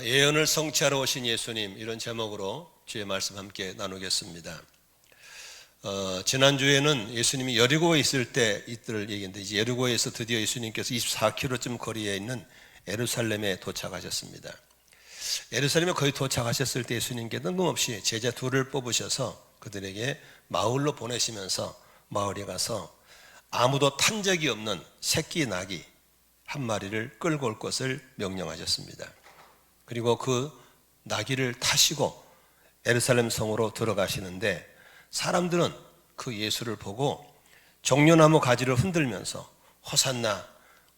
예언을 성취하러 오신 예수님, 이런 제목으로 주의 말씀 함께 나누겠습니다. 지난주에는 예수님이 여리고에 있을 때 이들을 얘기했는데, 이제 여리고에서 드디어 예수님께서 24km쯤 거리에 있는 예루살렘에 도착하셨습니다. 예루살렘에 거의 도착하셨을 때 예수님께 뜬금없이 제자 둘을 뽑으셔서 그들에게 마을로 보내시면서 마을에 가서 아무도 탄 적이 없는 새끼 나귀 한 마리를 끌고 올 것을 명령하셨습니다. 그리고 그 나귀를 타시고 예루살렘 성으로 들어가시는데, 사람들은 그 예수를 보고 종려나무 가지를 흔들면서 호산나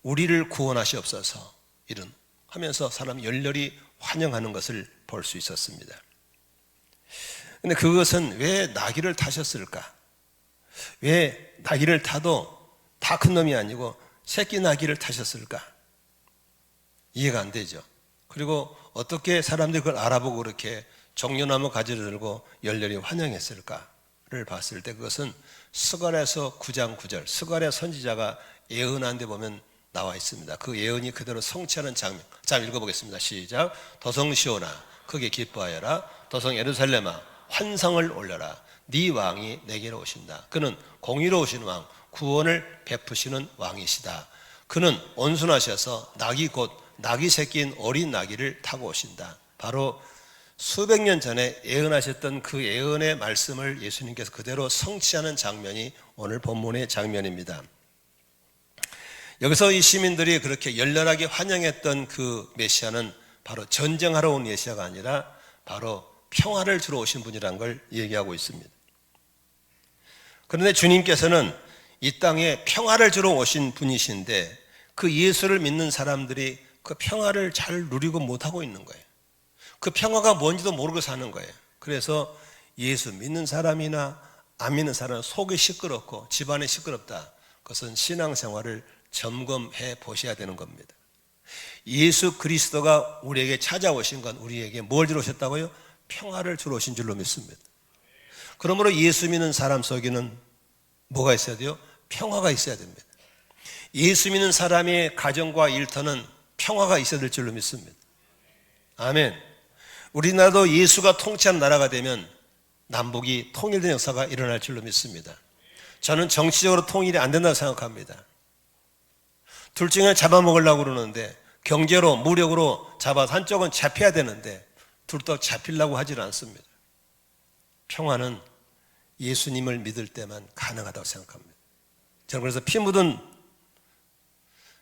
우리를 구원하시옵소서 이런 하면서 사람 열렬히 환영하는 것을 볼 수 있었습니다. 그런데 그것은 왜 나귀를 타셨을까? 왜 나귀를 타도 다 큰 놈이 아니고 새끼 나귀를 타셨을까? 이해가 안 되죠. 그리고 어떻게 사람들이 그걸 알아보고 그렇게 종려나무 가지를 들고 열렬히 환영했을까를 봤을 때, 그것은 스가랴서 9장 9절 스가랴 선지자가 예언한 데 보면 나와 있습니다. 그 예언이 그대로 성취하는 장면. 자, 읽어보겠습니다. 시작. 도성 시온아 크게 기뻐하여라. 도성 예루살렘아 환상을 올려라. 네 왕이 내게로 오신다. 그는 공의로우신 왕, 구원을 베푸시는 왕이시다. 그는 온순하셔서 나귀 곧 나귀 새끼인 어린 나귀를 타고 오신다. 바로 수백 년 전에 예언하셨던 그 예언의 말씀을 예수님께서 그대로 성취하는 장면이 오늘 본문의 장면입니다. 여기서 이 시민들이 그렇게 열렬하게 환영했던 그 메시아는 바로 전쟁하러 온 메시아가 아니라 바로 평화를 주러 오신 분이라는 걸 얘기하고 있습니다. 그런데 주님께서는 이 땅에 평화를 주러 오신 분이신데, 그 예수를 믿는 사람들이 그 평화를 잘 누리고 못하고 있는 거예요. 그 평화가 뭔지도 모르고 사는 거예요. 그래서 예수 믿는 사람이나 안 믿는 사람은 속이 시끄럽고 집안이 시끄럽다. 그것은 신앙생활을 점검해 보셔야 되는 겁니다. 예수 그리스도가 우리에게 찾아오신 건 우리에게 뭘 주러 오셨다고요? 평화를 주러 오신 줄로 믿습니다. 그러므로 예수 믿는 사람 속에는 뭐가 있어야 돼요? 평화가 있어야 됩니다. 예수 믿는 사람의 가정과 일터는 평화가 있어야 될 줄로 믿습니다. 아멘. 우리나라도 예수가 통치하는 나라가 되면 남북이 통일된 역사가 일어날 줄로 믿습니다. 저는 정치적으로 통일이 안 된다고 생각합니다. 둘 중에 잡아먹으려고 그러는데, 경제로 무력으로 잡아서 한쪽은 잡혀야 되는데 둘 다 잡히려고 하지는 않습니다. 평화는 예수님을 믿을 때만 가능하다고 생각합니다. 저는 그래서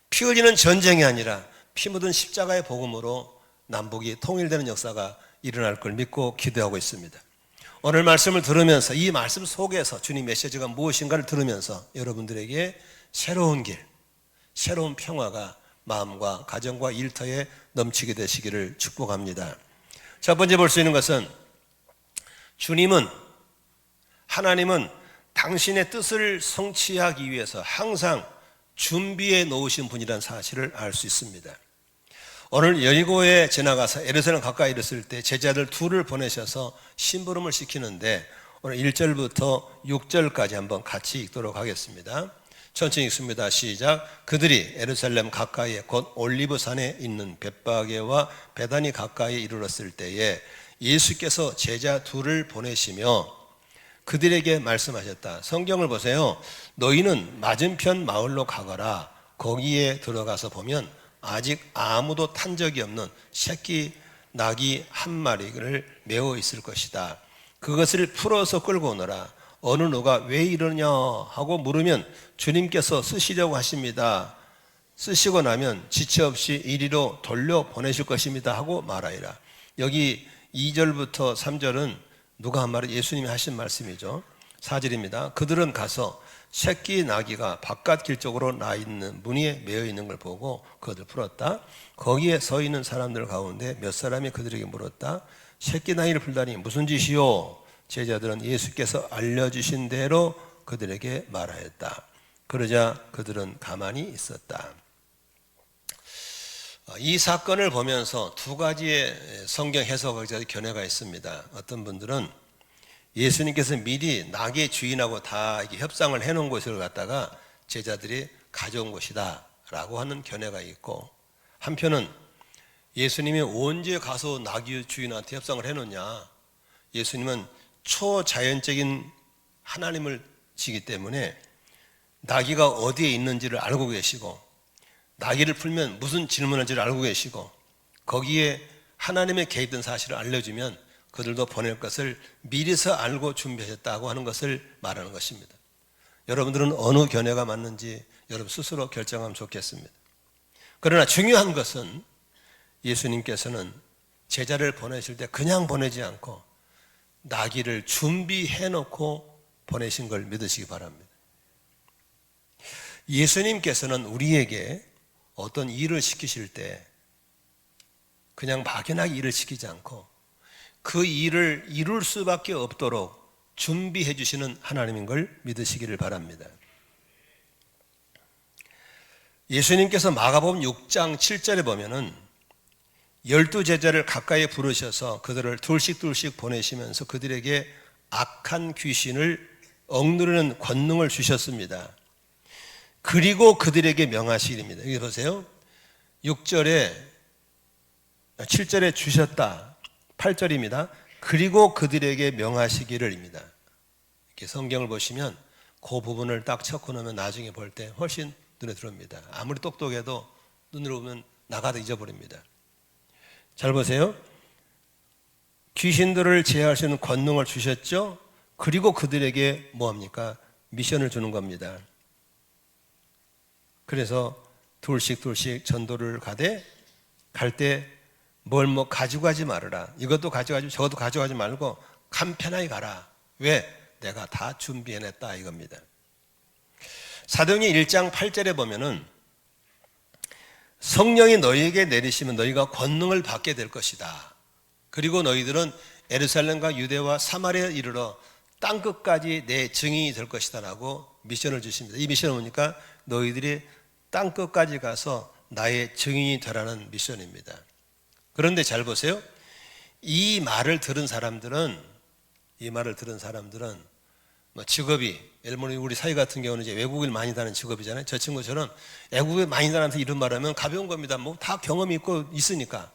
피 흘리는 전쟁이 아니라 피 묻은 십자가의 복음으로 남북이 통일되는 역사가 일어날 걸 믿고 기도하고 있습니다. 오늘 말씀을 들으면서, 이 말씀 속에서 주님 메시지가 무엇인가를 들으면서 여러분들에게 새로운 길, 새로운 평화가 마음과 가정과 일터에 넘치게 되시기를 축복합니다. 첫 번째 볼 수 있는 것은, 하나님은 당신의 뜻을 성취하기 위해서 항상 준비해 놓으신 분이라는 사실을 알 수 있습니다. 오늘 여리고에 지나가서 예루살렘 가까이 이르렀을 때 제자들 둘을 보내셔서 심부름을 시키는데, 오늘 1절부터 6절까지 한번 같이 읽도록 하겠습니다. 천천히 읽습니다. 시작. 그들이 예루살렘 가까이에 곧 올리브산에 있는 벳바게와 베다니 가까이에 이르렀을 때에 예수께서 제자 둘을 보내시며 그들에게 말씀하셨다. 성경을 보세요. 너희는 맞은편 마을로 가거라. 거기에 들어가서 보면 아직 아무도 탄 적이 없는 새끼 나귀 한 마리를 메어 있을 것이다. 그것을 풀어서 끌고 오너라. 어느 누가 왜 이러냐 하고 물으면 주님께서 쓰시려고 하십니다. 쓰시고 나면 지체 없이 이리로 돌려보내실 것입니다 하고 말하리라. 여기 2절부터 3절은 누가 한 말이 예수님이 하신 말씀이죠. 4절입니다. 그들은 가서 새끼 나귀가 바깥 길 쪽으로 나 있는 무늬에 매어 있는 걸 보고 그것을 풀었다. 거기에 서 있는 사람들 가운데 몇 사람이 그들에게 물었다. 새끼 나귀를 풀다니 무슨 짓이요? 제자들은 예수께서 알려주신 대로 그들에게 말하였다. 그러자 그들은 가만히 있었다. 이 사건을 보면서 두 가지의 성경 해석의 견해가 있습니다. 어떤 분들은 예수님께서 미리 나귀의 주인하고 다 이렇게 협상을 해놓은 곳을 갖다가 제자들이 가져온 것이다 라고 하는 견해가 있고, 한편은 예수님이 언제 가서 나귀 주인한테 협상을 해놓냐? 예수님은 초자연적인 하나님을 지기 때문에 나귀가 어디에 있는지를 알고 계시고, 나귀를 풀면 무슨 질문할지를 알고 계시고, 거기에 하나님의 개입된 사실을 알려주면 그들도 보낼 것을 미리서 알고 준비하셨다고 하는 것을 말하는 것입니다. 여러분들은 어느 견해가 맞는지 여러분 스스로 결정하면 좋겠습니다. 그러나 중요한 것은 예수님께서는 제자를 보내실 때 그냥 보내지 않고 나귀를 준비해 놓고 보내신 걸 믿으시기 바랍니다. 예수님께서는 우리에게 어떤 일을 시키실 때 그냥 막연하게 일을 시키지 않고 그 일을 이룰 수밖에 없도록 준비해 주시는 하나님인 걸 믿으시기를 바랍니다. 예수님께서 마가복음 6장 7절에 보면은 12제자를 가까이 부르셔서 그들을 둘씩 보내시면서 그들에게 악한 귀신을 억누르는 권능을 주셨습니다. 그리고 그들에게 명하시기입니다. 여기 보세요. 7절에 주셨다. 8절입니다. 그리고 그들에게 명하시기를입니다. 이렇게 성경을 보시면 그 부분을 딱 쳤고나면 나중에 볼 때 훨씬 눈에 들어옵니다. 아무리 똑똑해도 눈으로 보면 나가도 잊어버립니다. 잘 보세요. 귀신들을 제어할 수 있는 권능을 주셨죠. 그리고 그들에게 뭐합니까? 미션을 주는 겁니다. 그래서 둘씩 전도를 가되 갈 때 뭘 가지고 가지 말아라. 이것도 가져가지 저것도 가져가지 말고 간편하게 가라. 왜? 내가 다 준비해냈다 이겁니다. 사도행전 1장 8절에 보면은 성령이 너희에게 내리시면 너희가 권능을 받게 될 것이다. 그리고 너희들은 예루살렘과 유대와 사마리아에 이르러 땅끝까지 내 증인이 될 것이다 라고 미션을 주십니다. 이 미션은 뭡니까? 너희들이 땅끝까지 가서 나의 증인이 되라는 미션입니다. 그런데 잘 보세요. 이 말을 들은 사람들은 직업이, 예를 들면 우리 사회 같은 경우는 이제 외국인 많이 다니는 직업이잖아요. 저 친구처럼 외국에 많이 다니면서 이런 말하면 가벼운 겁니다. 뭐 다 경험이 있고 있으니까.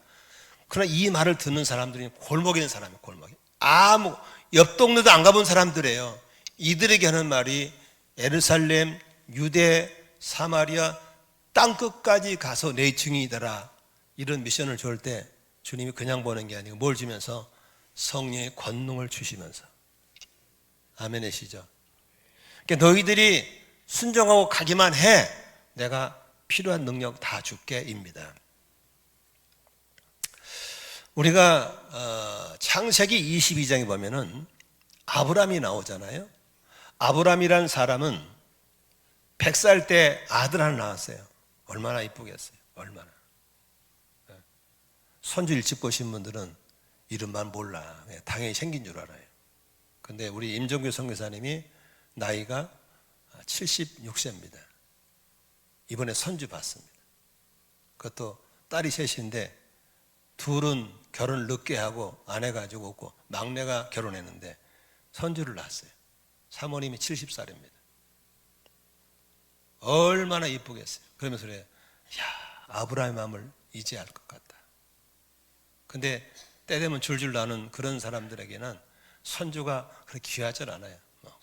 그러나 이 말을 듣는 사람들이 골목에 있는 사람이에요. 골목에. 옆 동네도 안 가본 사람들이에요. 이들에게 하는 말이 예루살렘, 유대, 사마리아 땅끝까지 가서 내 증인이 되라. 이런 미션을 줄 때 주님이 그냥 보낸 게 아니고 뭘 주면서? 성령의 권능을 주시면서. 아멘이시죠? 그러니까 너희들이 순종하고 가기만 해. 내가 필요한 능력 다 줄게입니다. 우리가 창세기 22장에 보면은 아브람이 나오잖아요. 아브람이란 사람은 100살 때 아들 하나 낳았어요. 얼마나 이쁘겠어요. 얼마나. 손주 일찍 보신 분들은 이름만 몰라. 당연히 생긴 줄 알아요. 근데 우리 임종규 선교사님이 나이가 76세입니다. 이번에 손주 봤습니다. 그것도 딸이 셋인데 둘은 결혼을 늦게 하고 아내가 가지고 없고 막내가 결혼했는데 손주를 낳았어요. 사모님이 70살입니다. 얼마나 이쁘겠어요. 그러면서 그래요. 아브라함의 마음을 이제 알 것 같다. 근데 때 되면 줄줄 나는 그런 사람들에게는 손주가 그렇게 귀하지 않아요.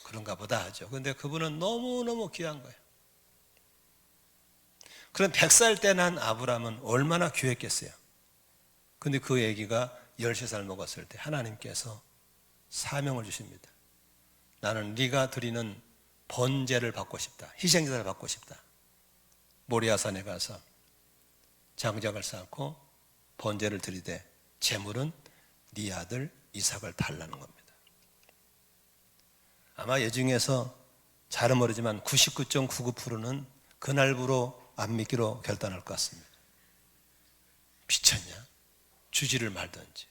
그런가 보다 하죠. 근데 그분은 너무너무 귀한 거예요. 그럼 100살 때 난 아브라함은 얼마나 귀했겠어요. 근데 그 아기가 13살 먹었을 때 하나님께서 사명을 주십니다. 나는 네가 드리는 번제를 받고 싶다. 희생제를 받고 싶다. 모리아산에 가서 장작을 쌓고 번제를 드리되 제물은 네 아들 이삭을 달라는 겁니다. 아마 이 중에서 잘은 모르지만 99.99%는 그날부로 안 믿기로 결단할 것 같습니다. 미쳤냐? 주지를 말든지.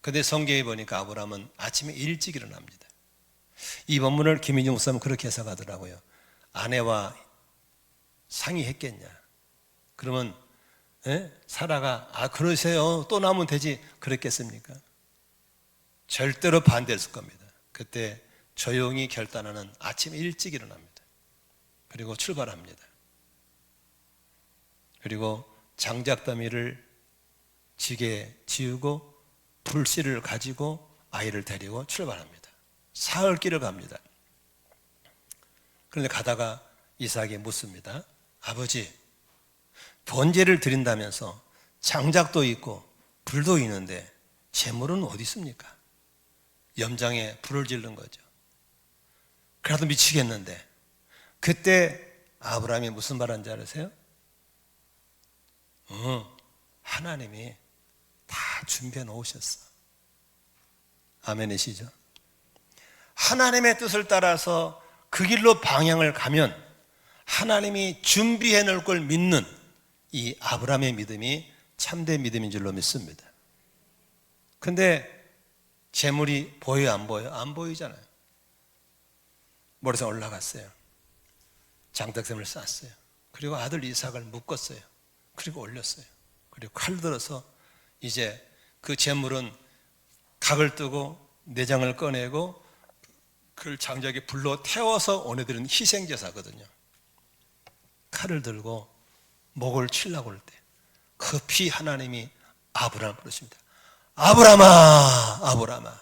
그런데 성경에 보니까 아브라함은 아침에 일찍 일어납니다. 이 본문을 김인중 목사님은 그렇게 해석하더라고요. 아내와 상의했겠냐? 그러면 사라가 그러세요. 또 나오면 되지. 그랬겠습니까? 절대로 반대했을 겁니다. 그때 조용히 결단하는 아침 일찍 일어납니다. 그리고 출발합니다. 그리고 장작더미를 지게 지우고 불씨를 가지고 아이를 데리고 출발합니다. 사흘 길을 갑니다. 그런데 가다가 이삭이 묻습니다. 아버지, 번제를 드린다면서 장작도 있고 불도 있는데 제물은 어디 있습니까? 염장에 불을 지른 거죠. 그래도 미치겠는데 그때 아브라함이 무슨 말 한지 아세요? 하나님이 다 준비해 놓으셨어. 아멘이시죠? 하나님의 뜻을 따라서 그 길로 방향을 가면 하나님이 준비해 놓을 걸 믿는 이 아브라함의 믿음이 참된 믿음인 줄로 믿습니다. 근데 재물이 보여요, 안 보여요? 안 보이잖아요. 모래산 올라갔어요. 장작샘을 쌌어요. 그리고 아들 이삭을 묶었어요. 그리고 올렸어요. 그리고 칼 들어서 이제 그 재물은 각을 뜨고 내장을 꺼내고 그걸 장작에 불로 태워서 원해드리는 희생제사거든요. 칼을 들고 목을 치려고 할 때 급히 하나님이 아브라함을 부르십니다. 아브라함아, 아브라함아,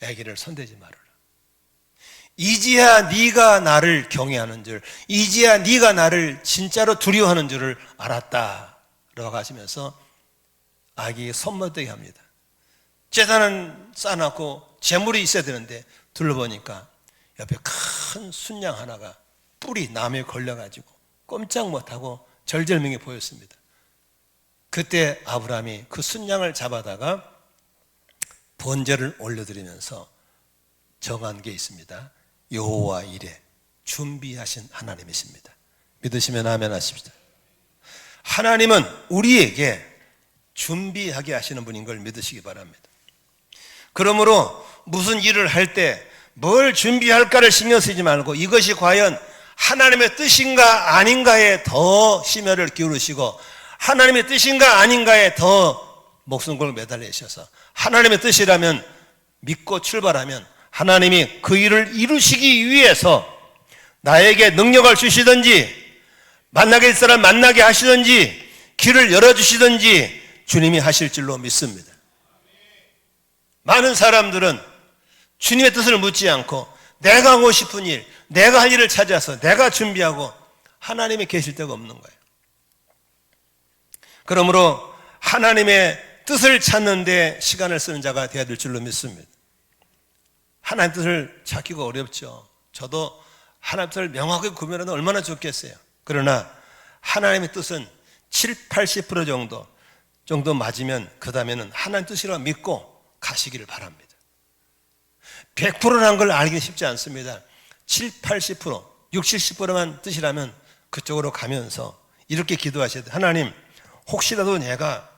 아기를 손대지 말아라. 이제야 네가 나를 경외하는 줄, 이제야 네가 나를 진짜로 두려워하는 줄을 알았다 라고 하시면서 아기 손못대게 합니다. 제단은 쌓아놨고 재물이 있어야 되는데 둘러보니까 옆에 큰 순양 하나가 뿔이 나무에 걸려가지고 꼼짝 못하고 절절명해 보였습니다. 그때 아브라함이 그 순양을 잡아다가 번제를 올려드리면서 정한 게 있습니다. 여호와 이레, 준비하신 하나님이십니다. 믿으시면 아멘 하십시다. 하나님은 우리에게 준비하게 하시는 분인 걸 믿으시기 바랍니다. 그러므로 무슨 일을 할 때 뭘 준비할까를 신경 쓰지 말고 이것이 과연 하나님의 뜻인가 아닌가에 더 심혈을 기울이시고 하나님의 뜻인가 아닌가에 더 목숨 걸고 매달리셔서 하나님의 뜻이라면 믿고 출발하면 하나님이 그 일을 이루시기 위해서 나에게 능력을 주시든지 만나게 될 사람 만나게 하시든지 길을 열어주시든지 주님이 하실 줄로 믿습니다. 많은 사람들은 주님의 뜻을 묻지 않고 내가 하고 싶은 일, 내가 할 일을 찾아서 내가 준비하고 하나님이 계실 데가 없는 거예요. 그러므로 하나님의 뜻을 찾는 데 시간을 쓰는 자가 되어야 될 줄로 믿습니다. 하나님 뜻을 찾기가 어렵죠. 저도 하나님 뜻을 명확하게 구별하면 얼마나 좋겠어요. 그러나 하나님의 뜻은 7, 80% 정도 맞으면 그 다음에는 하나님 뜻이라고 믿고 가시기를 바랍니다. 100%라는 걸 알기 쉽지 않습니다. 7, 80%, 60, 70%만 뜻이라면 그쪽으로 가면서 이렇게 기도하셔야 돼요. 하나님, 혹시라도 내가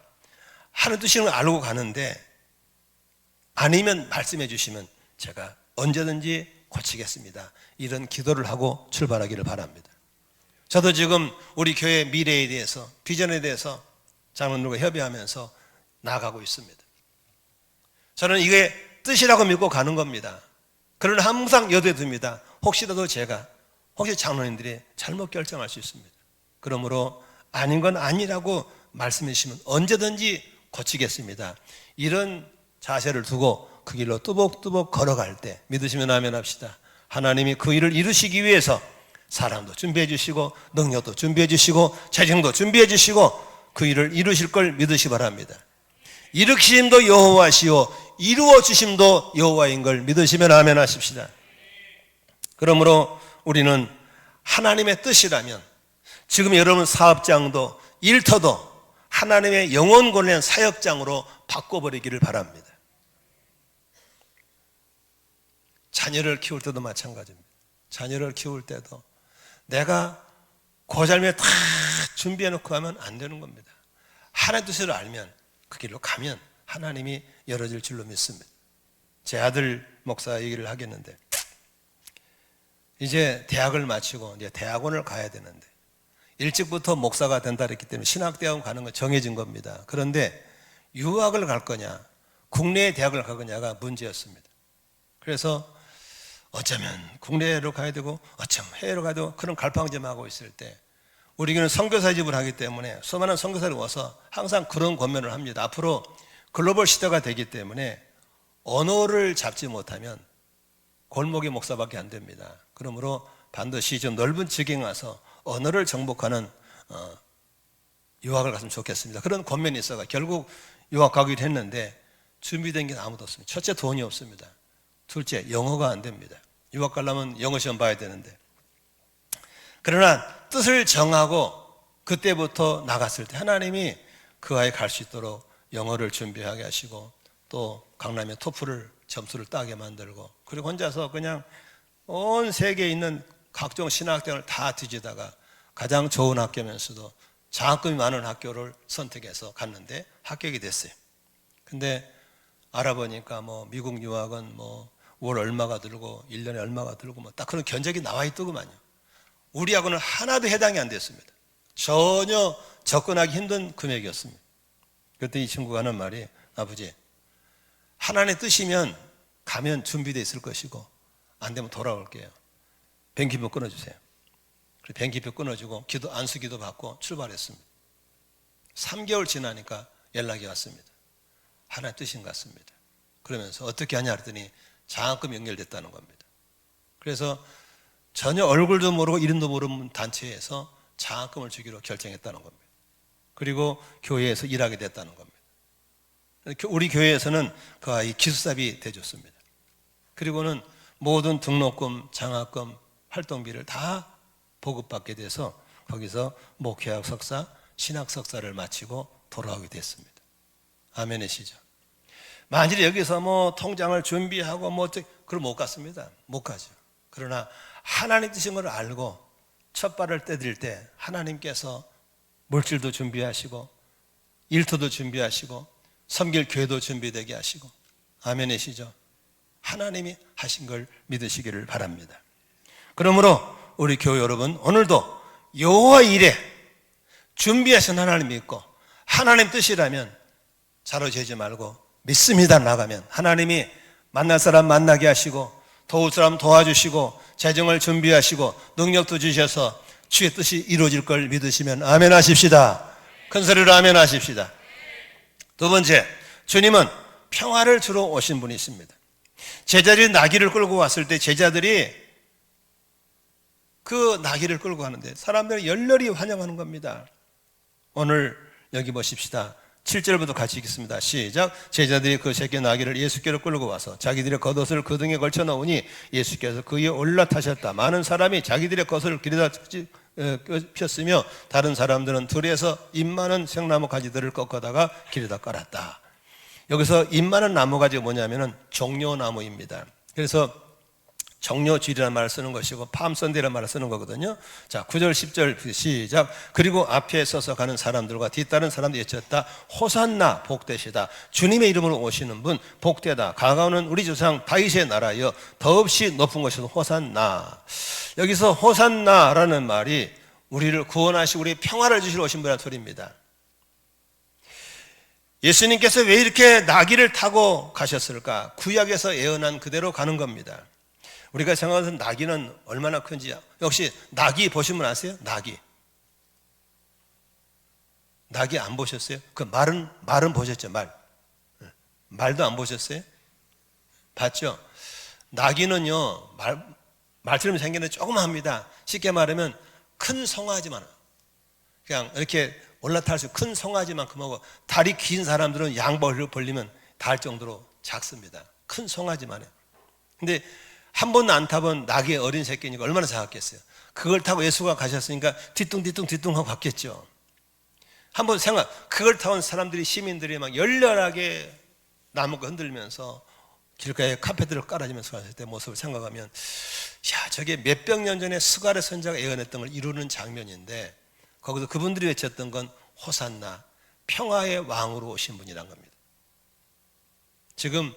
하나님 뜻이라는 걸 알고 가는데 아니면 말씀해 주시면 제가 언제든지 고치겠습니다. 이런 기도를 하고 출발하기를 바랍니다. 저도 지금 우리 교회 미래에 대해서, 비전에 대해서 장로들과 협의하면서 나아가고 있습니다. 저는 이게 뜻이라고 믿고 가는 겁니다. 그러나 항상 염두에 둡니다. 혹시라도 혹시 장로님들이 잘못 결정할 수 있습니다. 그러므로 아닌 건 아니라고 말씀해 주시면 언제든지 고치겠습니다. 이런 자세를 두고 그 길로 뚜벅뚜벅 걸어갈 때 믿으시면 아멘 합시다. 하나님이 그 일을 이루시기 위해서 사람도 준비해 주시고 능력도 준비해 주시고 재정도 준비해 주시고 그 일을 이루실 걸 믿으시기 바랍니다. 일으키심도 여호와시요 이루어 주심도 여호와인 걸 믿으시면 아멘 하십시다. 그러므로 우리는 하나님의 뜻이라면 지금 여러분 사업장도 일터도 하나님의 영혼 권한 사역장으로 바꿔버리기를 바랍니다. 자녀를 키울 때도 마찬가지입니다. 자녀를 키울 때도 내가 그 삶에 다 준비해놓고 하면 안 되는 겁니다. 하나님의 뜻을 알면 그 길로 가면 하나님이 열어질 줄로 믿습니다. 제 아들 목사 얘기를 하겠는데 이제 대학을 마치고 이제 대학원을 가야 되는데 일찍부터 목사가 된다 그랬기 때문에 신학대학원 가는 건 정해진 겁니다. 그런데 유학을 갈 거냐 국내의 대학을 갈 거냐가 문제였습니다. 그래서 어쩌면 국내로 가야 되고 어쩌면 해외로 가야 되고 그런 갈팡질만 하고 있을 때 우리 교회는 선교사 집을 하기 때문에 수많은 선교사를 와서 항상 그런 권면을 합니다. 앞으로 글로벌 시대가 되기 때문에 언어를 잡지 못하면 골목의 목사밖에 안 됩니다. 그러므로 반드시 좀 넓은 지경에 와서 언어를 정복하는 유학을 갔으면 좋겠습니다. 그런 권면이 있어가 결국 유학 가기로 했는데 준비된 게 아무도 없습니다. 첫째, 돈이 없습니다. 둘째, 영어가 안 됩니다. 유학 가려면 영어 시험 봐야 되는데. 그러나 뜻을 정하고 그때부터 나갔을 때 하나님이 그 아이 갈 수 있도록 영어를 준비하게 하시고 또 강남에 토플을 점수를 따게 만들고 그리고 혼자서 그냥 온 세계에 있는 각종 신학대학을 다 뒤지다가 가장 좋은 학교면서도 장학금이 많은 학교를 선택해서 갔는데 합격이 됐어요. 근데 알아보니까 뭐 미국 유학은 뭐 월 얼마가 들고 1년에 얼마가 들고 뭐 딱 그런 견적이 나와 있더구만요. 우리하고는 하나도 해당이 안 됐습니다. 전혀 접근하기 힘든 금액이었습니다. 그때 이 친구가 하는 말이 아버지 하나님의 뜻이면 가면 준비되어 있을 것이고 안 되면 돌아올게요. 변기표 끊어주세요. 그래서 변기표 끊어주고 안수 기도 받고 출발했습니다. 3개월 지나니까 연락이 왔습니다. 하나님의 뜻인 것 같습니다. 그러면서 어떻게 하냐 했더니 장학금 연결됐다는 겁니다. 그래서 전혀 얼굴도 모르고 이름도 모르는 단체에서 장학금을 주기로 결정했다는 겁니다. 그리고 교회에서 일하게 됐다는 겁니다. 우리 교회에서는 그 아이 기숙사비 대줬습니다. 그리고는 모든 등록금, 장학금, 활동비를 다 보급받게 돼서 거기서 목회학 석사, 신학 석사를 마치고 돌아오게 됐습니다. 아멘이시죠? 만일 여기서 뭐 통장을 준비하고 뭐 그럼 못 갔습니다. 못 가죠. 그러나 하나님 뜻인 걸 알고 첫 발을 떼들 때 하나님께서 물질도 준비하시고 일터도 준비하시고 섬길 교회도 준비되게 하시고 아멘이시죠? 하나님이 하신 걸 믿으시기를 바랍니다. 그러므로 우리 교회 여러분 오늘도 여호와 일에 준비하신 하나님 믿고 하나님 뜻이라면 자로 재지 말고 믿습니다 나가면 하나님이 만날 사람 만나게 하시고 도울 사람 도와주시고 재정을 준비하시고 능력도 주셔서 주의 뜻이 이루어질 걸 믿으시면 아멘 하십시다. 큰 소리로 아멘 하십시다. 두 번째, 주님은 평화를 주러 오신 분이 있습니다. 제자들이 나귀를 끌고 왔을 때 제자들이 그 나귀를 끌고 가는데 사람들이 열렬히 환영하는 겁니다. 오늘 여기 보십시다. 7절부터 같이 읽겠습니다. 시작. 제자들이 그 새끼 나귀를 예수께로 끌고 와서 자기들의 겉옷을 그 등에 걸쳐 놓으니 예수께서 그 위에 올라타셨다. 많은 사람이 자기들의 겉을 길에다 폈으며 다른 사람들은 들에서 잎 많은 생나무 가지들을 꺾어다가 길에다 깔았다. 여기서 잎 많은 나무 가지가 뭐냐면은 종려나무입니다. 그래서 정료줄이라는 말을 쓰는 것이고 팜선대라는 말을 쓰는 거거든요. 자, 9절 10절 시작. 그리고 앞에 서서 가는 사람들과 뒤따른 사람들이 외쳤다. 호산나 복되시다. 주님의 이름으로 오시는 분 복되다. 가까우는 우리 조상 다윗의 나라여 더없이 높은 것이서 호산나. 여기서 호산나라는 말이 우리를 구원하시고 우리 평화를 주시러 오신 분이라는 소리입니다. 예수님께서 왜 이렇게 나귀를 타고 가셨을까? 구약에서 예언한 그대로 가는 겁니다. 우리가 생각하는 나귀는 얼마나 큰지 역시 나귀 보신 분 아세요? 나귀 안 보셨어요? 그 말은 보셨죠? 말도 안 보셨어요? 봤죠? 나귀는요 말처럼 생기는 조그마합니다. 쉽게 말하면 큰 송아지만 그냥 이렇게 올라탈 수 큰 송아지만큼하고 다리 긴 사람들은 양벌을 벌리면 닿을 정도로 작습니다. 큰 송아지만 해요. 근데 한 번도 안 타본 나귀의 어린 새끼니까 얼마나 작았겠어요. 그걸 타고 예수가 가셨으니까 뒤뚱 하고 갔겠죠. 한번 그걸 타온 사람들이 시민들이 막 열렬하게 나무가 흔들면서 길가에 카페들을 깔아주면서 갔을 때 모습을 생각하면 야 저게 몇백 년 전에 스가랴 선지자가 예언했던 걸 이루는 장면인데 거기서 그분들이 외쳤던 건 호산나 평화의 왕으로 오신 분이란 겁니다. 지금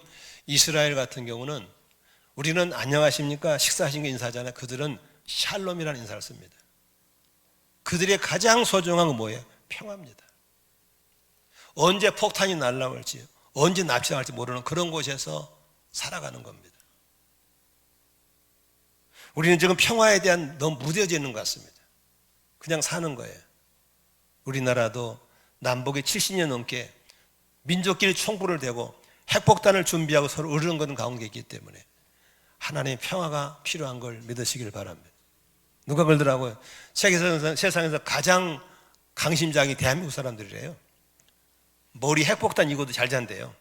이스라엘 같은 경우는 우리는 안녕하십니까 식사하신 게 인사하잖아요. 그들은 샬롬이라는 인사를 씁니다. 그들의 가장 소중한 건 뭐예요? 평화입니다. 언제 폭탄이 날라올지 언제 납치당할지 모르는 그런 곳에서 살아가는 겁니다. 우리는 지금 평화에 대한 너무 무뎌져 있는 것 같습니다. 그냥 사는 거예요. 우리나라도 남북이 70년 넘게 민족끼리 총불을 대고 핵폭탄을 준비하고 서로 으르렁거리는 가운데 있기 때문에 하나님의 평화가 필요한 걸 믿으시길 바랍니다. 누가 그러더라고요. 세상에서 가장 강심장이 대한민국 사람들이래요. 머리 핵폭탄 이고도 잘 잔대요.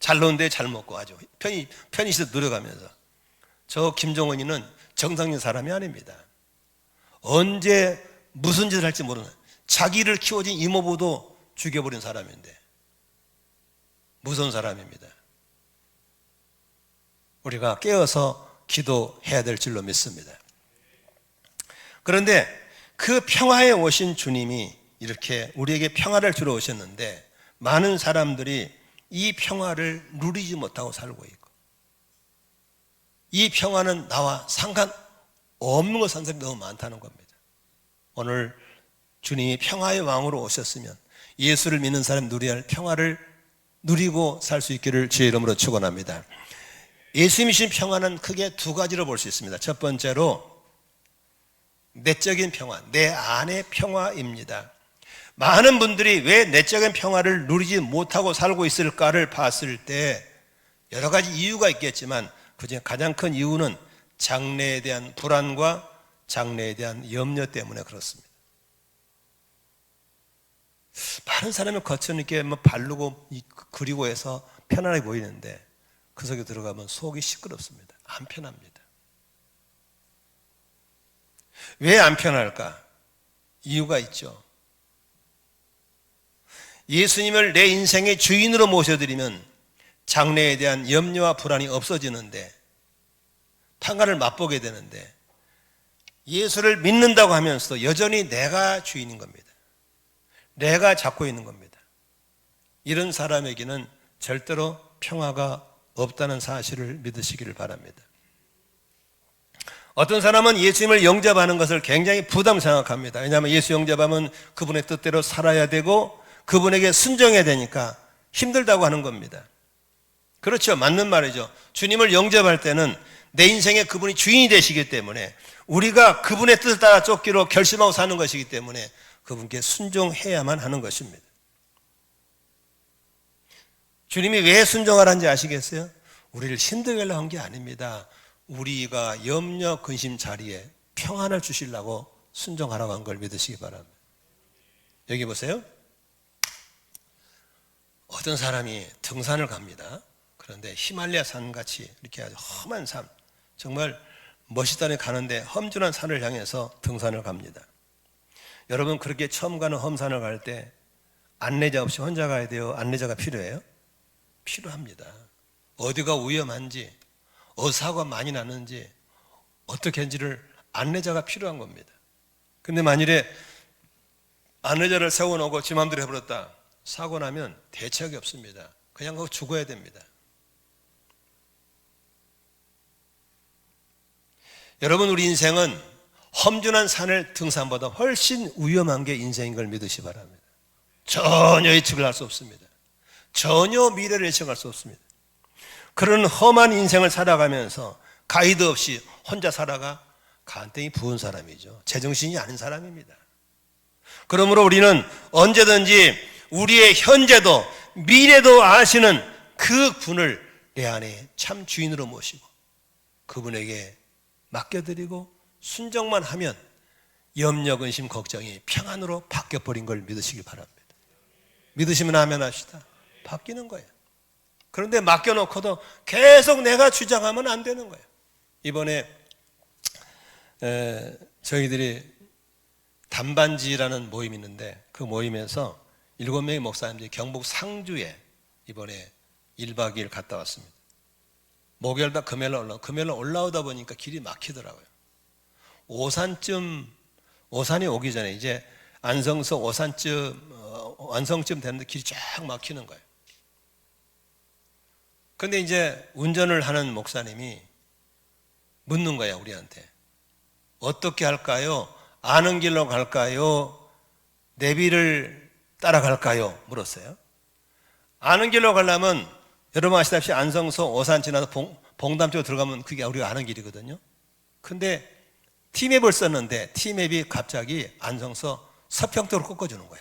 잘 노는데 잘 먹고 아주 편의시설 늘어가면서. 저 김정은이는 정상적인 사람이 아닙니다. 언제 무슨 짓을 할지 모르는, 자기를 키워진 이모부도 죽여버린 사람인데 무서운 사람입니다. 우리가 깨어서 기도해야 될 줄로 믿습니다. 그런데 그 평화에 오신 주님이 이렇게 우리에게 평화를 주러 오셨는데 많은 사람들이 이 평화를 누리지 못하고 살고 있고, 이 평화는 나와 상관없는 것 사는 사람이 너무 많다는 겁니다. 오늘 주님이 평화의 왕으로 오셨으면 예수를 믿는 사람이 누려야 할 평화를 누리고 살 수 있기를 주의 이름으로 축원합니다. 예수님이 주신 평화는 크게 두 가지로 볼 수 있습니다. 첫 번째로 내적인 평화, 내 안의 평화입니다. 많은 분들이 왜 내적인 평화를 누리지 못하고 살고 있을까를 봤을 때 여러 가지 이유가 있겠지만 그중에 가장 큰 이유는 장래에 대한 불안과 장래에 대한 염려 때문에 그렇습니다. 많은 사람이 겉은 이렇게 바르고 그리고 해서 편안하게 보이는데 그 속에 들어가면 속이 시끄럽습니다. 안 편합니다. 왜 안 편할까? 이유가 있죠. 예수님을 내 인생의 주인으로 모셔드리면 장래에 대한 염려와 불안이 없어지는데, 평화를 맛보게 되는데, 예수를 믿는다고 하면서도 여전히 내가 주인인 겁니다. 내가 잡고 있는 겁니다. 이런 사람에게는 절대로 평화가 없다는 사실을 믿으시기를 바랍니다. 어떤 사람은 예수님을 영접하는 것을 굉장히 부담 생각합니다. 왜냐하면 예수 영접하면 그분의 뜻대로 살아야 되고 그분에게 순종해야 되니까 힘들다고 하는 겁니다. 그렇죠. 맞는 말이죠. 주님을 영접할 때는 내 인생에 그분이 주인이 되시기 때문에 우리가 그분의 뜻을 따라 쫓기로 결심하고 사는 것이기 때문에 그분께 순종해야만 하는 것입니다. 주님이 왜 순종하라는지 아시겠어요? 우리를 힘들게 하려고 한 게 아닙니다. 우리가 염려, 근심 자리에 평안을 주시려고 순종하라고 한 걸 믿으시기 바랍니다. 여기 보세요. 어떤 사람이 등산을 갑니다. 그런데 히말라야 산같이 이렇게 아주 험한 산, 정말 멋있다니 가는데 험준한 산을 향해서 등산을 갑니다. 여러분, 그렇게 처음 가는 험산을 갈 때 안내자 없이 혼자 가야 돼요? 안내자가 필요해요? 필요합니다. 어디가 위험한지, 사고가 많이 나는지, 어떻게 한지를 안내자가 필요한 겁니다. 근데 만일에 안내자를 세워놓고 지 맘대로 해버렸다, 사고 나면 대책이 없습니다. 그냥 그거 죽어야 됩니다. 여러분, 우리 인생은 험준한 산을 등산보다 훨씬 위험한 게 인생인 걸 믿으시 기 바랍니다. 전혀 예측을 할 수 없습니다. 전혀 미래를 예측할 수 없습니다. 그런 험한 인생을 살아가면서 가이드 없이 혼자 살아가 간땡이 부은 사람이죠. 제정신이 아닌 사람입니다. 그러므로 우리는 언제든지 우리의 현재도 미래도 아시는 그 분을 내 안에 참 주인으로 모시고 그분에게 맡겨드리고 순종만 하면 염려, 근심, 걱정이 평안으로 바뀌어버린 걸 믿으시기 바랍니다. 믿으시면 아멘 합시다. 바뀌는 거예요. 그런데 맡겨놓고도 계속 내가 주장하면 안 되는 거예요. 이번에 저희들이 단반지라는 모임이 있는데 그 모임에서 7명의 목사님들이 경북 상주에 이번에 1박 2일 갔다 왔습니다. 목요일다 금요일 올라오다 보니까 길이 막히더라고요. 오산이 오기 전에 이제 안성서 완성쯤 됐는데 길이 쫙 막히는 거예요. 근데 이제 운전을 하는 목사님이 묻는 거야, 우리한테. 어떻게 할까요? 아는 길로 갈까요? 내비를 따라갈까요? 물었어요. 아는 길로 가려면 여러분 아시다시피 안성서 오산 지나서 봉담 쪽으로 들어가면 그게 우리가 아는 길이거든요. 근데 T맵을 썼는데 T맵이 갑자기 안성서 서평택으로 꺾어주는 거야.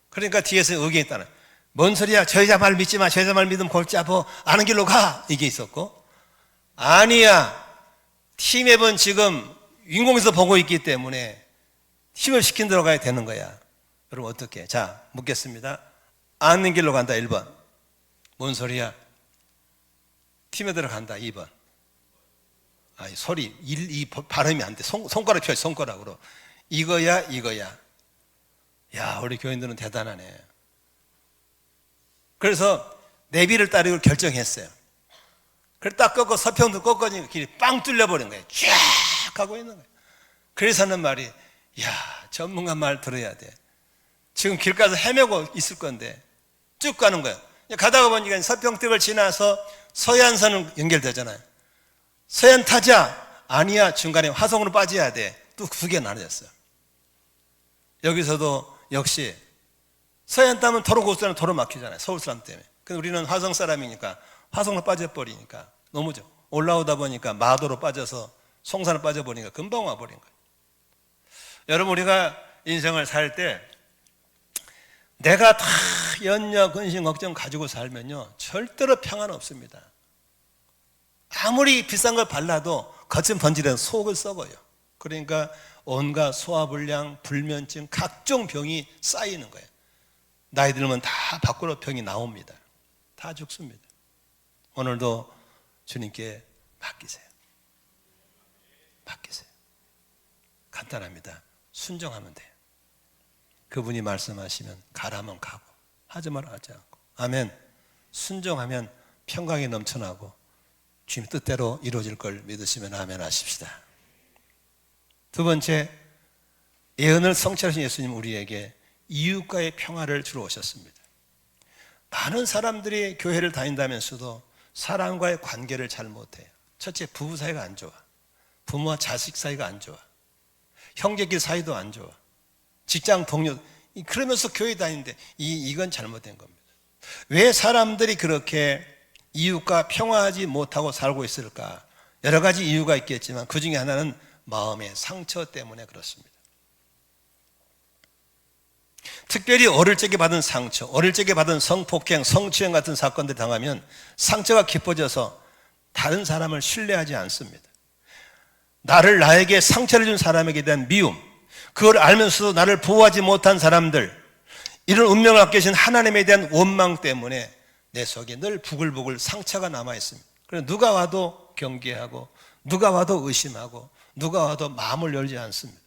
그러니까 뒤에서 의견이 있다는, 뭔 소리야, 저 여자 말 믿지 마, 저 여자 말 믿으면 골치 아파, 아는 길로 가, 이게 있었고, 아니야, T맵은 지금 인공에서 보고 있기 때문에 힘을 시킨 대로 가야 되는 거야. 여러분 어떻게? 자, 묻겠습니다. 아는 길로 간다. 1번. 뭔 소리야? 팀에 들어간다. 2번. 아니, 소리, 이 발음이 안 돼. 손가락 펴, 손가락으로. 이거야, 이거야. 야, 우리 교인들은 대단하네. 그래서 내비를 따르기로 결정했어요. 그래서 딱 꺾고 서평도 꺾어지니까 길이 빵 뚫려버린 거예요. 쫙 가고 있는 거예요. 그래서 하는 말이, 야, 전문가 말 들어야 돼. 지금 길 가서 헤매고 있을 건데 쭉 가는 거예요. 가다가 보니까 서평택을 지나서 서해안선은 연결되잖아요. 서해안 타자, 아니야, 중간에 화성으로 빠져야 돼. 또 두 개 나눠졌어요. 여기서도 역시 서해안 타면 도로고속도로는 도로 막히잖아요. 서울 사람 때문에. 근데 우리는 화성 사람이니까 화성으로 빠져버리니까 너무죠. 올라오다 보니까 마도로 빠져서 송산으로 빠져버리니까 금방 와버린 거예요. 여러분, 우리가 인생을 살 때 내가 다 염려, 근심, 걱정 가지고 살면요, 절대로 평안 없습니다. 아무리 비싼 걸 발라도 겉은 번지는 속을 썩어요. 그러니까 온갖 소화불량, 불면증, 각종 병이 쌓이는 거예요. 나이 들면 다 밖으로 병이 나옵니다. 다 죽습니다. 오늘도 주님께 맡기세요. 맡기세요. 간단합니다. 순종하면 돼요. 그분이 말씀하시면 가라면 가고, 하지 말아 하지 않고. 아멘. 순종하면 평강이 넘쳐나고 주님 뜻대로 이루어질 걸 믿으시면 아멘 하십시다. 두 번째, 예언을 성취하신 예수님, 우리에게 이웃과의 평화를 주러 오셨습니다. 많은 사람들이 교회를 다닌다면서도 사람과의 관계를 잘 못해요. 첫째, 부부 사이가 안 좋아. 부모와 자식 사이가 안 좋아. 형제끼리 사이도 안 좋아. 직장 동료, 그러면서 교회 다니는데 이건 잘못된 겁니다. 왜 사람들이 그렇게 이웃과 평화하지 못하고 살고 있을까? 여러 가지 이유가 있겠지만 그 중에 하나는 마음의 상처 때문에 그렇습니다. 특별히 어릴 적에 받은 상처, 어릴 적에 받은 성폭행, 성추행 같은 사건들 당하면 상처가 깊어져서 다른 사람을 신뢰하지 않습니다. 나에게 상처를 준 사람에게 대한 미움, 그걸 알면서도 나를 보호하지 못한 사람들, 이런 운명을 아끼신 하나님에 대한 원망 때문에 내 속에 늘 부글부글 상처가 남아 있습니다. 그래서 누가 와도 경계하고, 누가 와도 의심하고, 누가 와도 마음을 열지 않습니다.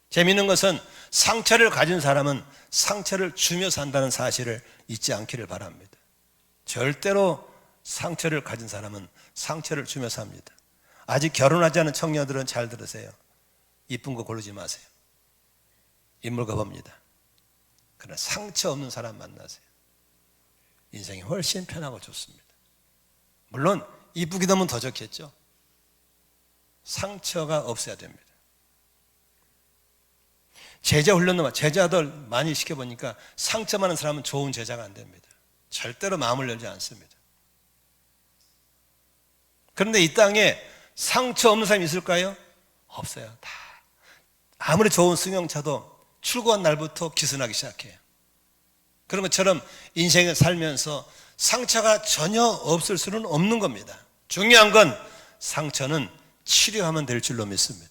재미있는 것은 상처를 가진 사람은 상처를 주며 산다는 사실을 잊지 않기를 바랍니다. 절대로 상처를 가진 사람은 상처를 주며 삽니다. 아직 결혼하지 않은 청년들은 잘 들으세요. 이쁜 거 고르지 마세요. 인물 거봅니다. 그러나 상처 없는 사람 만나세요. 인생이 훨씬 편하고 좋습니다. 물론 이쁘게 되면 더 좋겠죠. 상처가 없어야 됩니다. 제자 훈련도, 제자들 많이 시켜보니까 상처 많은 사람은 좋은 제자가 안 됩니다. 절대로 마음을 열지 않습니다. 그런데 이 땅에 상처 없는 사람이 있을까요? 없어요. 다 아무리 좋은 승용차도 출고한 날부터 기스나기 시작해요. 그런 것처럼 인생을 살면서 상처가 전혀 없을 수는 없는 겁니다. 중요한 건 상처는 치료하면 될 줄로 믿습니다.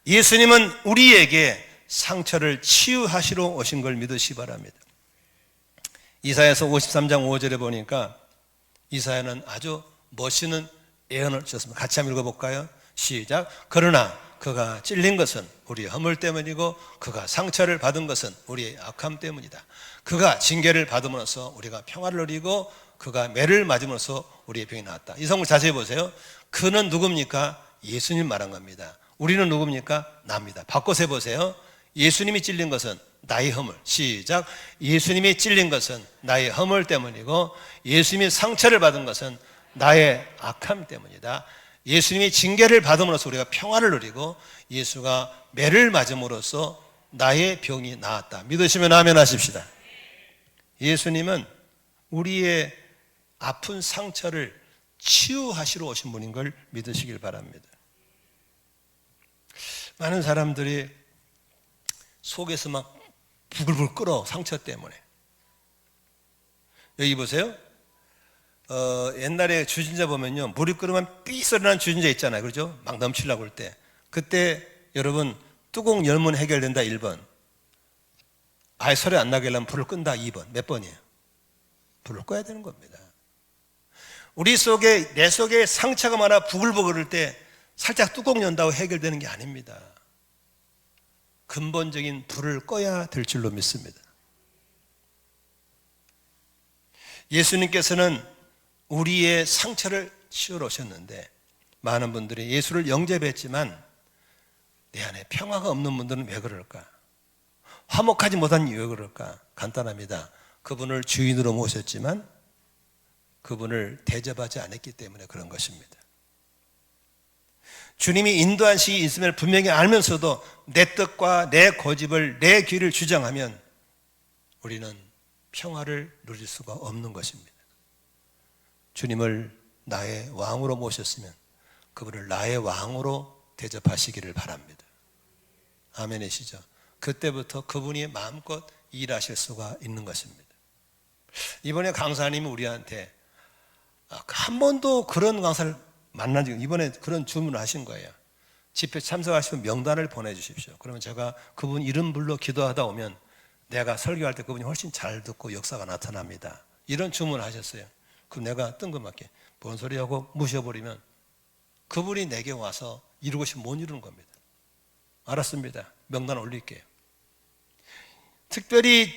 예수님은 우리에게 상처를 치유하시러 오신 걸 믿으시기 바랍니다. 이사야서 53장 5절에 보니까 이사야는 아주 멋있는 예언을 주셨습니다. 같이 한번 읽어볼까요? 시작. 그러나 그가 찔린 것은 우리의 허물 때문이고 그가 상처를 받은 것은 우리의 악함 때문이다. 그가 징계를 받음으로써 우리가 평화를 누리고 그가 매를 맞음으로써 우리의 병이 나았다. 이 성을 자세히 보세요. 그는 누굽니까? 예수님 말한 겁니다. 우리는 누굽니까? 나입니다. 바꿔서 해보세요. 예수님이 찔린 것은 나의 허물. 시작. 예수님이 찔린 것은 나의 허물 때문이고 예수님이 상처를 받은 것은 나의 악함 때문이다. 예수님이 징계를 받음으로써 우리가 평화를 누리고 예수가 매를 맞음으로써 나의 병이 나았다. 믿으시면 아멘 하십시다. 예수님은 우리의 아픈 상처를 치유하시러 오신 분인 걸 믿으시길 바랍니다. 많은 사람들이 속에서 막 부글부글 끓어, 상처 때문에. 여기 보세요. 옛날에 주전자 보면요, 물이 끓으면 삐소리나는 주전자 있잖아요, 그렇죠? 막 넘치려고 할 때. 그때 여러분 뚜껑 열면 해결된다 1번, 아예 소리 안 나게 하려면 불을 끈다 2번. 몇 번이에요? 불을 꺼야 되는 겁니다. 우리 속에, 내 속에 상처가 많아 부글부글 할 때 살짝 뚜껑 연다고 해결되는 게 아닙니다. 근본적인 불을 꺼야 될 줄로 믿습니다. 예수님께서는 우리의 상처를 치우러 오셨는데, 많은 분들이 예수를 영접했지만 내 안에 평화가 없는 분들은 왜 그럴까? 화목하지 못한 이유 왜 그럴까? 간단합니다. 그분을 주인으로 모셨지만 그분을 대접하지 않았기 때문에 그런 것입니다. 주님이 인도하시기 있음을 분명히 알면서도 내 뜻과 내 고집을, 내 길을 주장하면 우리는 평화를 누릴 수가 없는 것입니다. 주님을 나의 왕으로 모셨으면 그분을 나의 왕으로 대접하시기를 바랍니다. 아멘이시죠? 그때부터 그분이 마음껏 일하실 수가 있는 것입니다. 이번에 강사님이 우리한테 한 번도 그런 강사를 만난 적이, 이번에 그런 주문을 하신 거예요. 집회 참석하시면 명단을 보내주십시오. 그러면 제가 그분 이름 불러 기도하다 오면 내가 설교할 때 그분이 훨씬 잘 듣고 역사가 나타납니다. 이런 주문을 하셨어요. 그럼 내가 뜬금없게 뭔 소리하고 무셔버리면 그분이 내게 와서 이루고 싶으면 못 이루는 겁니다. 알았습니다. 명단 올릴게요. 특별히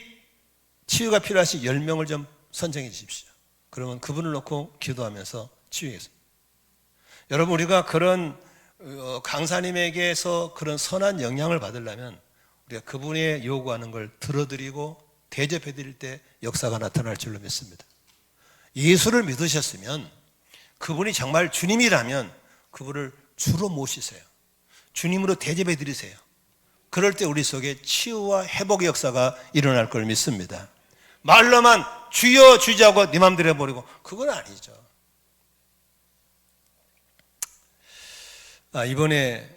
치유가 필요하신 10명을 좀 선정해 주십시오. 그러면 그분을 놓고 기도하면서 치유하겠습니다. 여러분, 우리가 그런 강사님에게서 그런 선한 영향을 받으려면 우리가 그분의 요구하는 걸 들어드리고 대접해 드릴 때 역사가 나타날 줄로 믿습니다. 예수를 믿으셨으면, 그분이 정말 주님이라면 그분을 주로 모시세요. 주님으로 대접해 드리세요. 그럴 때 우리 속에 치유와 회복의 역사가 일어날 걸 믿습니다. 말로만 주여 주자고 네 맘대로 해버리고 그건 아니죠. 이번에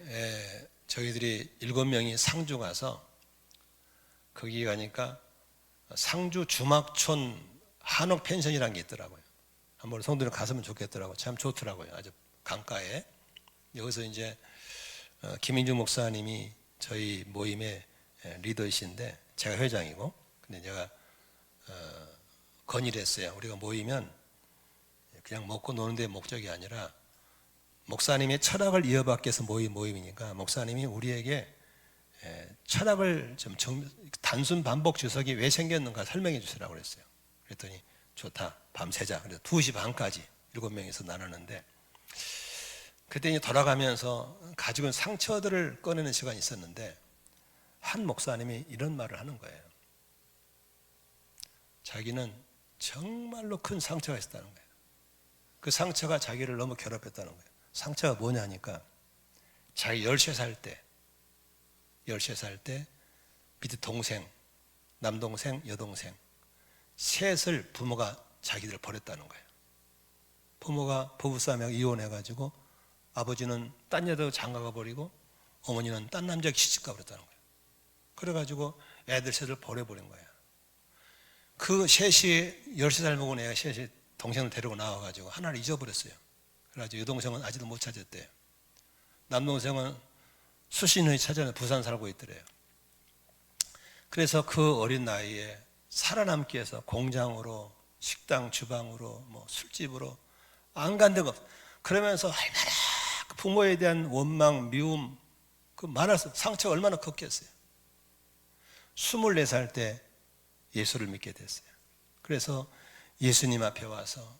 저희들이 7명이 상주 가서 거기 가니까 상주 주막촌 한옥 펜션이라는 게 있더라고요. 한번 성도들 갔으면 좋겠더라고요. 참 좋더라고요. 아주 강가에. 여기서 이제 김인주 목사님이 저희 모임의 리더이신데 제가 회장이고, 근데 제가 건의를 했어요. 우리가 모이면 그냥 먹고 노는 데 목적이 아니라 목사님의 철학을 이어받기 위해서 모인 모임이니까 목사님이 우리에게 철학을 좀 단순 반복 주석이 왜 생겼는가 설명해 주시라고 그랬어요. 그랬더니 좋다, 밤새자. 그래서 2시 반까지 7명이서 나눴는데, 그때 이제 돌아가면서 가지고 있는 상처들을 꺼내는 시간이 있었는데 한 목사님이 이런 말을 하는 거예요. 자기는 정말로 큰 상처가 있었다는 거예요. 그 상처가 자기를 너무 괴롭혔다는 거예요. 상처가 뭐냐니까, 자기 13살 때 밑에 동생, 남동생, 여동생 셋을 부모가 자기들 버렸다는 거예요. 부모가 부부싸움하고 이혼해가지고 아버지는 딴 여자 장가가 버리고 어머니는 딴 남자 시집가 버렸다는 거예요. 그래가지고 애들 셋을 버려버린 거예요. 그 셋이 13살 먹은 애가 셋이 동생을 데리고 나와가지고 하나를 잊어버렸어요. 그래가지고 여동생은 아직도 못 찾았대요. 남동생은 수십 년이 찾아내 부산 살고 있더래요. 그래서 그 어린 나이에 살아남기 위해서 공장으로, 식당 주방으로, 뭐 술집으로 안 간 데가 없어. 그러면서 얼마나 부모에 대한 원망, 미움, 그 많아서 상처가 얼마나 컸겠어요. 24살 때 예수를 믿게 됐어요. 그래서 예수님 앞에 와서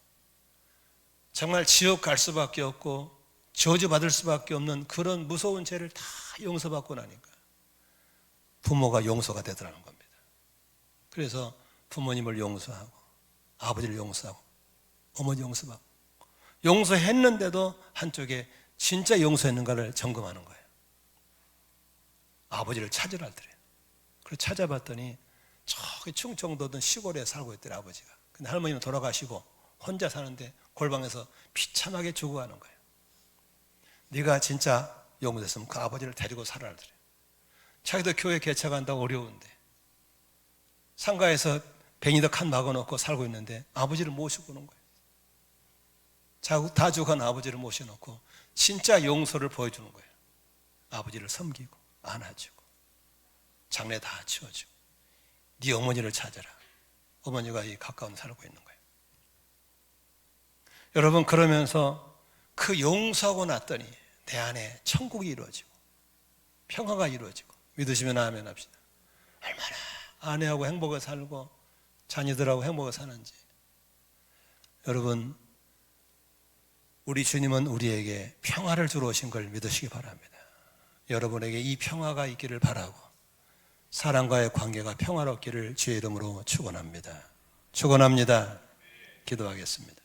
정말 지옥 갈 수밖에 없고 저주받을 수밖에 없는 그런 무서운 죄를 다 용서받고 나니까 부모가 용서가 되더라는 겁니다. 그래서 부모님을 용서하고 아버지를 용서하고 어머니 용서하고 용서했는데도 한쪽에 진짜 용서했는가를 점검하는 거예요. 아버지를 찾으라 하더래요. 그래서 찾아봤더니 저기 충청도든 시골에 살고 있더래, 아버지가. 근데 할머니는 돌아가시고 혼자 사는데 골방에서 비참하게 죽어가는 거예요. 네가 진짜 용됐으면 그 아버지를 데리고 살아라 그래요. 자기도 교회 개척한다고 어려운데 상가에서 뱅이도 칸 막아놓고 살고 있는데 아버지를 모시고 오는 거예요. 다 죽은 아버지를 모셔놓고 진짜 용서를 보여주는 거예요. 아버지를 섬기고 안아주고 장례 다 치워주고 네 어머니를 찾아라. 어머니가 이 가까운 데 살고 있는 거예요. 여러분, 그러면서 그 용서하고 났더니 내 안에 천국이 이루어지고 평화가 이루어지고, 믿으시면 아멘 합시다. 얼마나 아내하고 행복하게 살고 자녀들하고 행복하게 사는지. 여러분, 우리 주님은 우리에게 평화를 주러 오신 걸 믿으시기 바랍니다. 여러분에게 이 평화가 있기를 바라고 사람과의 관계가 평화롭기를 주의 이름으로 축원합니다. 축원합니다. 기도하겠습니다.